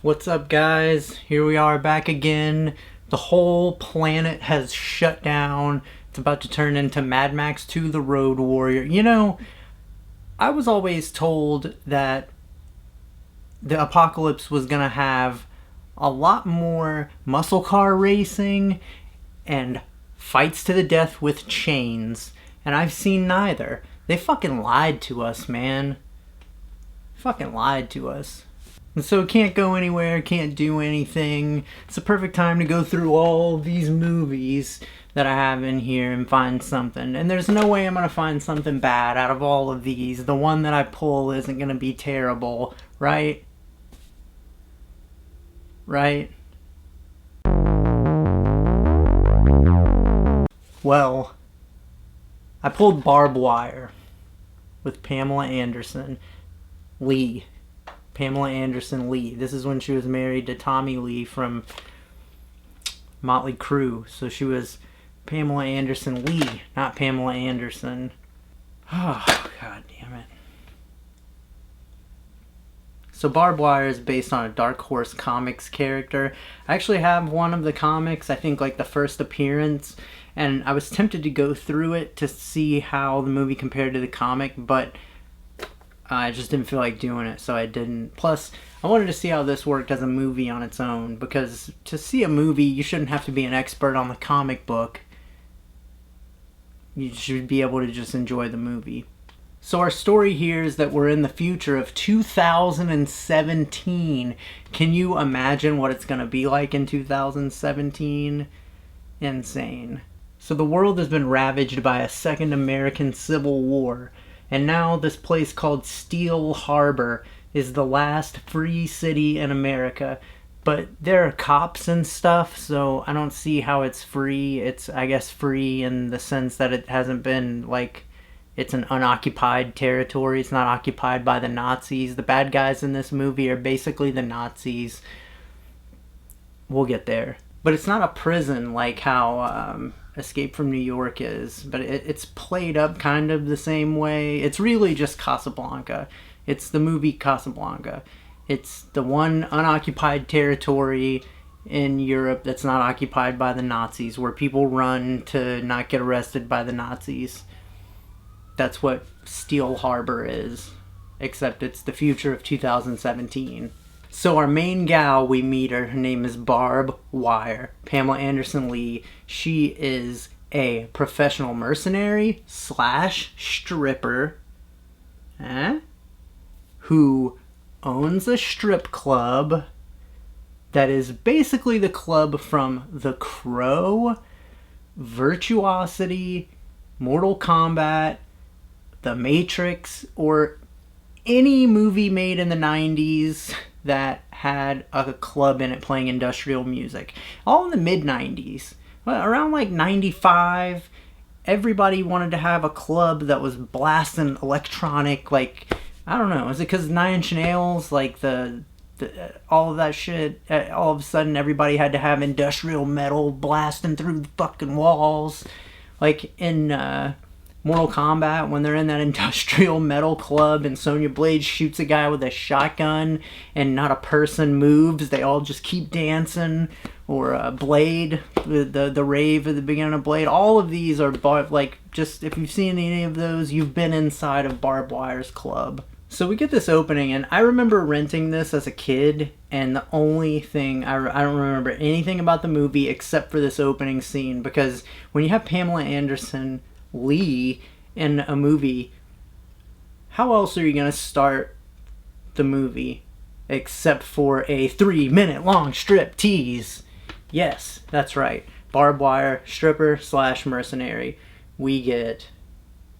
What's up, guys? Here we are back again. The whole planet has shut down. It's about to turn into Mad Max 2 The Road Warrior. You know, I was always told that the apocalypse was gonna have a lot more muscle car racing and fights to the death with chains. And I've seen neither. They fucking lied to us, man. Fucking lied to us. And so it can't go anywhere, can't do anything. It's the perfect time to go through all these movies that I have in here and find something. And there's no way I'm going to find something bad out of all of these. The one that I pull isn't going to be terrible, right? Right? Well, I pulled Barb Wire with Pamela Anderson. Pamela Anderson Lee. This is when she was married to Tommy Lee from Motley Crue. So she was Pamela Anderson Lee, not Pamela Anderson. Oh, god damn it. So Barb Wire is based on a Dark Horse Comics character. I actually have one of the comics, I think like the first appearance, and I was tempted to go through it to see how the movie compared to the comic, but I just didn't feel like doing it, so I didn't. Plus, I wanted to see how this worked as a movie on its own, because to see a movie, you shouldn't have to be an expert on the comic book. You should be able to just enjoy the movie. So our story here is that we're in the future of 2017. Can you imagine what it's going to be like in 2017? Insane. So the world has been ravaged by a second American Civil War. And now this place called Steel Harbor is the last free city in America. But there are cops and stuff, so I don't see how it's free. It's, I guess, free in the sense that it hasn't been, like, it's an unoccupied territory. It's not occupied by the Nazis. The bad guys in this movie are basically the Nazis. We'll get there. But it's not a prison like how Escape from New York is, but it's played up kind of the same way. It's really just Casablanca. It's the movie Casablanca. It's the one unoccupied territory in Europe that's not occupied by the Nazis, where people run to not get arrested by the Nazis. That's what Steel Harbor is, except it's the future of 2017. So our main gal, we meet her name is Barb Wire, Pamela Anderson Lee. She is a professional mercenary / stripper who owns a strip club that is basically the club from The Crow, Virtuosity, Mortal Kombat, The Matrix, or any movie made in the 90s that had a club in it playing industrial music. All in the mid-90s. Around like 95, everybody wanted to have a club that was blasting electronic, like, I don't know, is it because Nine Inch Nails, like the all of that shit, all of a sudden everybody had to have industrial metal blasting through the fucking walls. Like in Mortal Kombat, when they're in that industrial metal club and Sonya Blade shoots a guy with a shotgun and not a person moves, they all just keep dancing. Or Blade, the rave at the beginning of Blade. All of these are, like, just, if you've seen any of those, you've been inside of Barb Wire's club. So we get this opening, and I remember renting this as a kid, and the only thing, I don't remember anything about the movie except for this opening scene, because when you have Pamela Anderson Lee in a movie, how else are you going to start the movie except for a 3-minute long strip tease? Yes, that's right. Barb Wire, stripper / mercenary. We get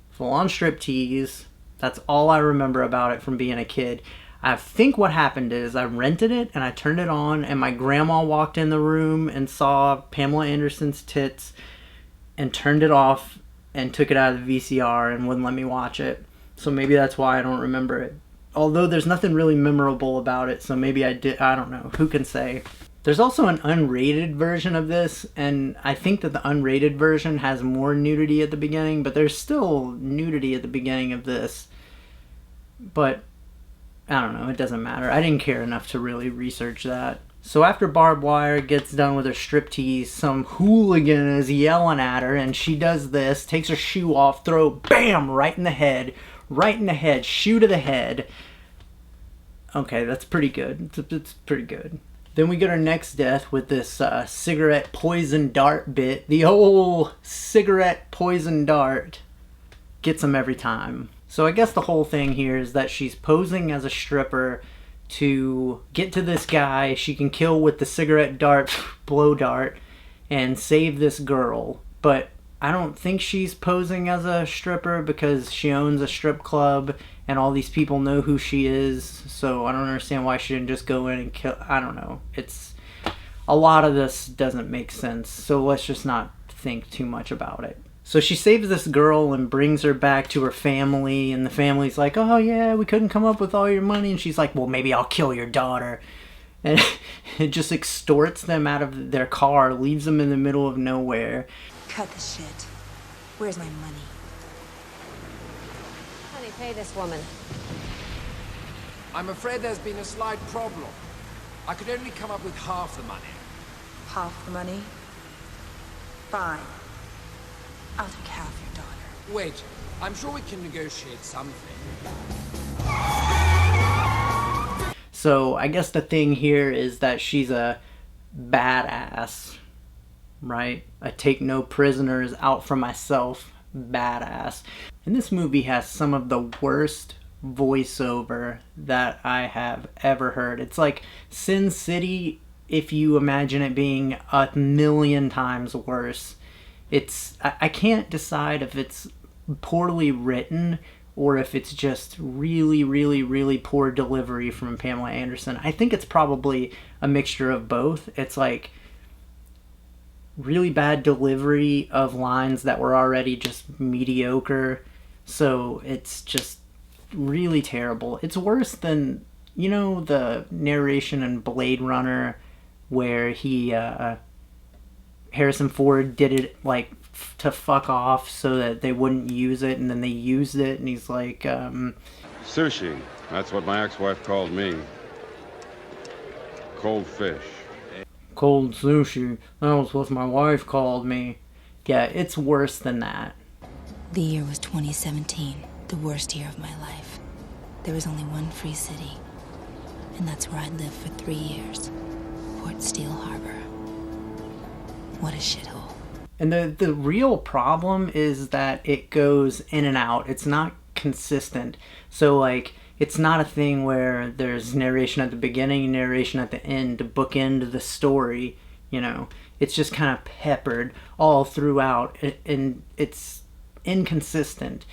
full-on strip tease. That's all I remember about it from being a kid. I think what happened is I rented it and I turned it on, and my grandma walked in the room and saw Pamela Anderson's tits and turned it off and took it out of the VCR and wouldn't let me watch it. So maybe that's why I don't remember it. Although there's nothing really memorable about it, so maybe I did. I don't know. Who can say? There's also an unrated version of this, and I think that the unrated version has more nudity at the beginning, but there's still nudity at the beginning of this. But I don't know, it doesn't matter. I didn't care enough to really research that. So after Barb Wire gets done with her striptease, some hooligan is yelling at her, and she does this, takes her shoe off, throw, bam, right in the head, shoe to the head. Okay, that's pretty good. It's pretty good. Then we get our next death with this cigarette poison dart bit. The old cigarette poison dart gets him every time. So I guess the whole thing here is that she's posing as a stripper to get to this guy she can kill with the cigarette dart, blow dart, and save this girl. But I don't think she's posing as a stripper because she owns a strip club and all these people know who she is. So I don't understand why she didn't just go in and kill. I don't know. It's a lot of this doesn't make sense. So let's just not think too much about it. So she saves this girl and brings her back to her family, and the family's like, oh yeah, we couldn't come up with all your money. And she's like, well, maybe I'll kill your daughter. And it just extorts them out of their car, leaves them in the middle of nowhere. Cut the shit. Where's my money? Honey, pay this woman. I'm afraid there's been a slight problem. I could only come up with half the money. Half the money? Fine. I'll take half your daughter. Wait, I'm sure we can negotiate something. So I guess the thing here is that she's a badass, right? I take no prisoners, out for myself, badass. And this movie has some of the worst voiceover that I have ever heard. It's like Sin City if you imagine it being 1,000,000 times worse. I can't decide if it's poorly written or if it's just really, really, really poor delivery from Pamela Anderson. I think it's probably a mixture of both. It's like really bad delivery of lines that were already just mediocre. So it's just really terrible. It's worse than, you know, the narration in Blade Runner where Harrison Ford did it like to fuck off so that they wouldn't use it, and then they used it, and he's like, Sushi. That's what my ex-wife called me. Cold fish. cold sushi. That was what my wife called me. Yeah, it's worse than that. The year was 2017, the worst year of my life. There was only one free city, and that's where I'd lived for 3 years. Port Steele Harbor. What a shithole. And the real problem is that it goes in and out. It's not consistent. So, like, it's not a thing where there's narration at the beginning and narration at the end to bookend the story, you know. It's just kind of peppered all throughout, and it's inconsistent.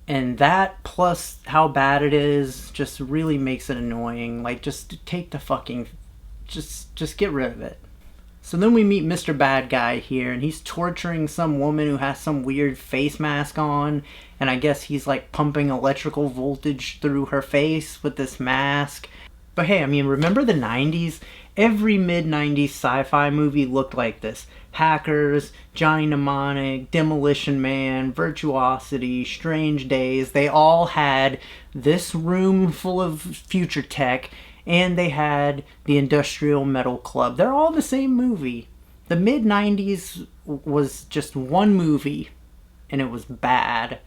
And that, plus how bad it is, just really makes it annoying. Like, just take the fucking... Just get rid of it. So then we meet Mr. Bad Guy here, and he's torturing some woman who has some weird face mask on, and I guess he's like pumping electrical voltage through her face with this mask. But hey, I mean, remember the 90s? Every mid-90s sci-fi movie looked like this. Hackers, Johnny Mnemonic, Demolition Man, Virtuosity, Strange Days, they all had this room full of future tech, and they had the Industrial Metal Club. They're all the same movie. The mid-90s was just one movie, and it was bad.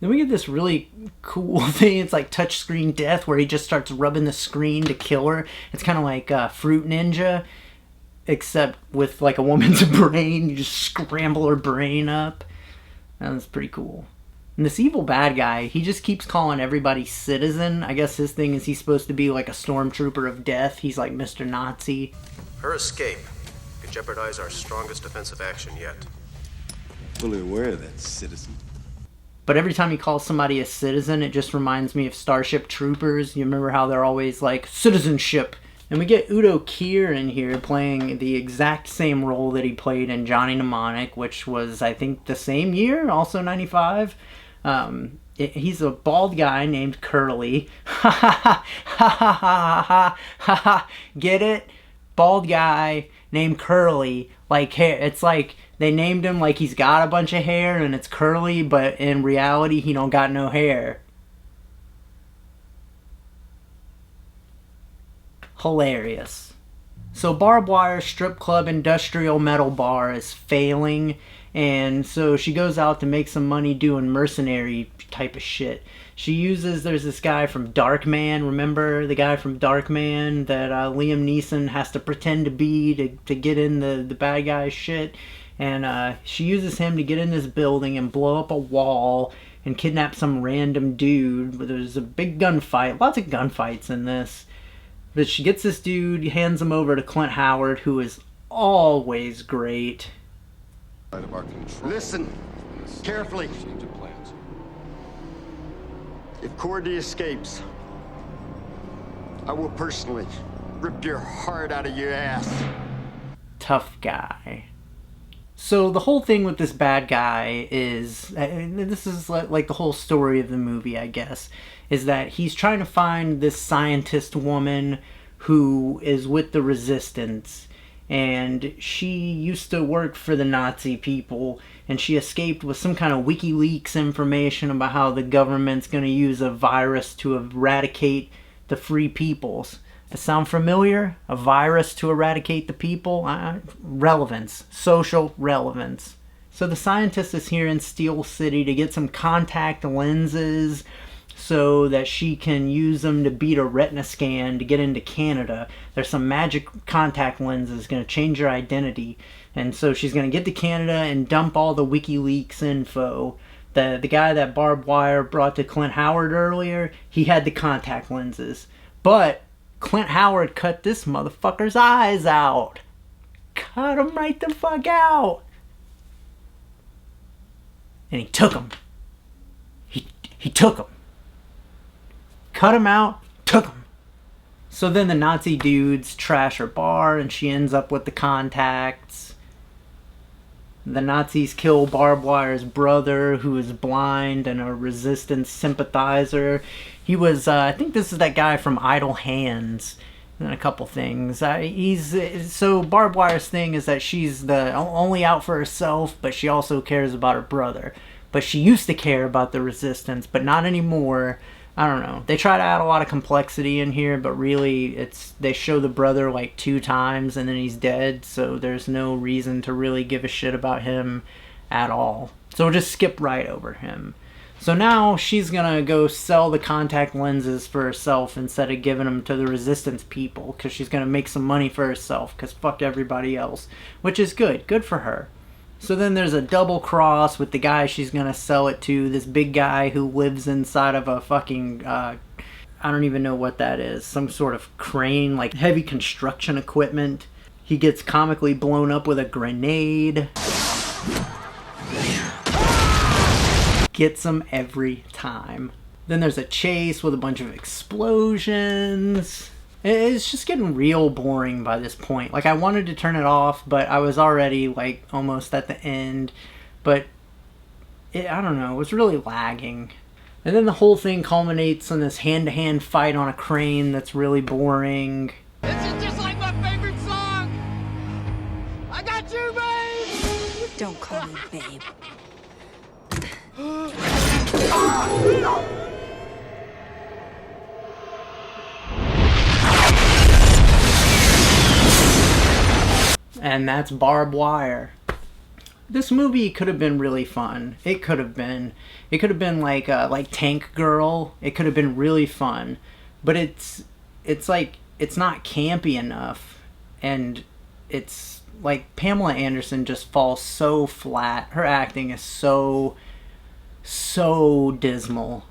Then we get this really cool thing. It's like touchscreen death, where he just starts rubbing the screen to kill her. It's kind of like Fruit Ninja, except with like a woman's brain. You just scramble her brain up. That's pretty cool. And this evil bad guy, he just keeps calling everybody citizen. I guess his thing is he's supposed to be like a stormtrooper of death. He's like Mr. Nazi. Her escape could jeopardize our strongest defensive action yet. Fully aware of that, citizen. But every time he calls somebody a citizen, it just reminds me of Starship Troopers. You remember how they're always like, citizenship. And we get Udo Kier in here playing the exact same role that he played in Johnny Mnemonic, which was, I think, the same year, also 95. He's a bald guy named Curly. Ha ha ha ha ha ha ha ha. Get it? Bald guy named Curly. Like hair. It's like they named him like he's got a bunch of hair and it's curly, but in reality he don't got no hair. Hilarious. So Barb Wire strip club industrial metal bar is failing, and so she goes out to make some money doing mercenary type of shit. There's this guy from Darkman, remember the guy from Darkman that Liam Neeson has to pretend to be to get in the bad guy's shit? And she uses him to get in this building and blow up a wall and kidnap some random dude. There's a big gunfight, lots of gunfights in this. But she gets this dude, hands him over to Clint Howard, who is always great. Listen carefully. If Cordy escapes, I will personally rip your heart out of your ass. Tough guy. So the whole thing with this bad guy is, this is like the whole story of the movie, I guess, is that he's trying to find this scientist woman who is with the resistance, and she used to work for the Nazi people, and she escaped with some kind of WikiLeaks information about how the government's going to use a virus to eradicate the free peoples. That sound familiar? A virus to eradicate the people? Relevance. Social relevance. So the scientist is here in Steel City to get some contact lenses so that she can use them to beat a retina scan to get into Canada. There's some magic contact lenses going to change her identity. And so she's going to get to Canada and dump all the WikiLeaks info. The guy that Barb Wire brought to Clint Howard earlier, he had the contact lenses. But Clint Howard cut this motherfucker's eyes out. Cut him right the fuck out. And he took him. He took him. Cut him out, took him. So then the Nazi dudes trash her bar and she ends up with the contacts. The Nazis kill Barb Wire's brother, who is blind and a resistance sympathizer. He was, I think this is that guy from Idle Hands and a couple things. So Barb Wire's thing is that she's the only out for herself, but she also cares about her brother. But she used to care about the resistance, but not anymore. I don't know. They try to add a lot of complexity in here, but really they show the brother like 2 times and then he's dead, so there's no reason to really give a shit about him at all. So we'll just skip right over him. So now she's gonna go sell the contact lenses for herself instead of giving them to the resistance people, because she's gonna make some money for herself, because fuck everybody else, which is good for her. So then there's a double cross with the guy she's gonna sell it to, this big guy who lives inside of a fucking, I don't even know what that is, some sort of crane, like heavy construction equipment. He gets comically blown up with a grenade. Gets him every time. Then there's a chase with a bunch of explosions. It's just getting real boring by this point. Like, I wanted to turn it off, but I was already, like, almost at the end. But, I don't know, it was really lagging. And then the whole thing culminates in this hand-to-hand fight on a crane that's really boring. This is just like my favorite song! I got you, babe! Don't call me babe. And that's Barb Wire. This movie could have been really fun. It could have been like Tank Girl. It could have been really fun, but it's not campy enough, and it's like Pamela Anderson just falls so flat. Her acting is so dismal.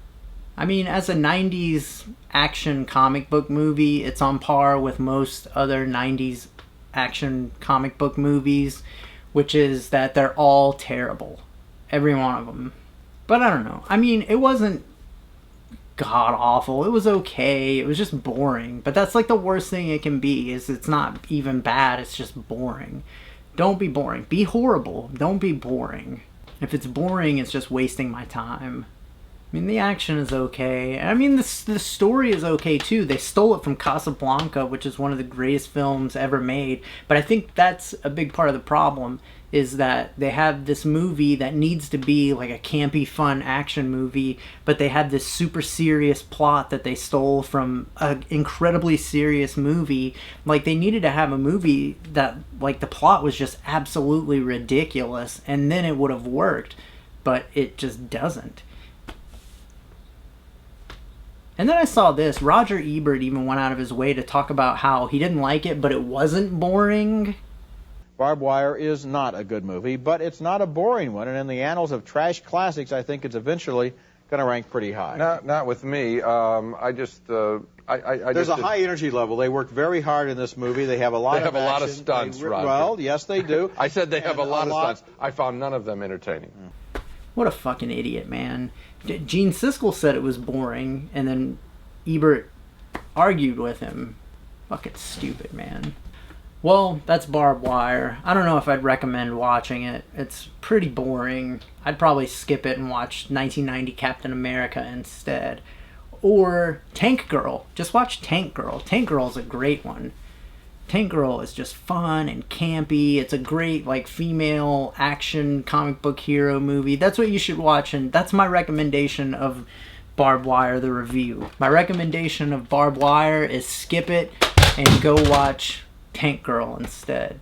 I mean, as a 90s action comic book movie, it's on par with most other 90s action comic book movies, which is that they're all terrible. Every one of them. But I don't know. I mean, it wasn't god awful. It was okay. It was just boring. But that's like the worst thing it can be, is it's not even bad. It's just boring. Don't be boring. Be horrible. Don't be boring. If it's boring, it's just wasting my time. I mean, the action is okay. I mean, the story is okay, too. They stole it from Casablanca, which is one of the greatest films ever made. But I think that's a big part of the problem, is that they have this movie that needs to be like a campy, fun action movie, but they had this super serious plot that they stole from an incredibly serious movie. Like, they needed to have a movie that, like, the plot was just absolutely ridiculous, and then it would have worked. But it just doesn't. And then I saw this. Roger Ebert even went out of his way to talk about how he didn't like it, but it wasn't boring. Barb Wire is not a good movie, but it's not a boring one. And in the annals of trash classics, I think it's eventually going to rank pretty high. Not with me. There's a high energy level. They work very hard in this movie. They have a lot of action. They have a lot of stunts, Roger. Well, yes, they do. I said they have a lot of stunts. I found none of them entertaining. What a fucking idiot, man. Gene Siskel said it was boring, and then Ebert argued with him. Fucking stupid, man. Well, that's Barb Wire. I don't know if I'd recommend watching it. It's pretty boring. I'd probably skip it and watch 1990 Captain America instead. Or Tank Girl. Just watch Tank Girl. Tank Girl is a great one. Tank Girl is just fun and campy. It's a great, like, female action comic book hero movie. That's what you should watch, and that's my recommendation of Barb Wire, the review. My recommendation of Barb Wire is skip it and go watch Tank Girl instead.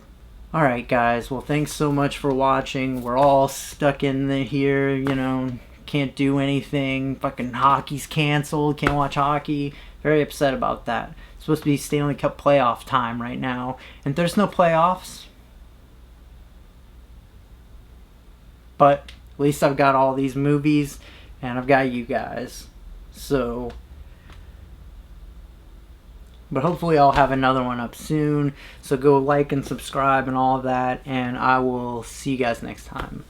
Alright, guys. Well, thanks so much for watching. We're all stuck in here, you know, can't do anything. Fucking hockey's canceled. Can't watch hockey. Very upset about that. Supposed to be Stanley Cup playoff time right now, and there's no playoffs. But at least I've got all these movies, and I've got you guys. So, but hopefully I'll have another one up soon. So go like and subscribe and all of that, and I will see you guys next time.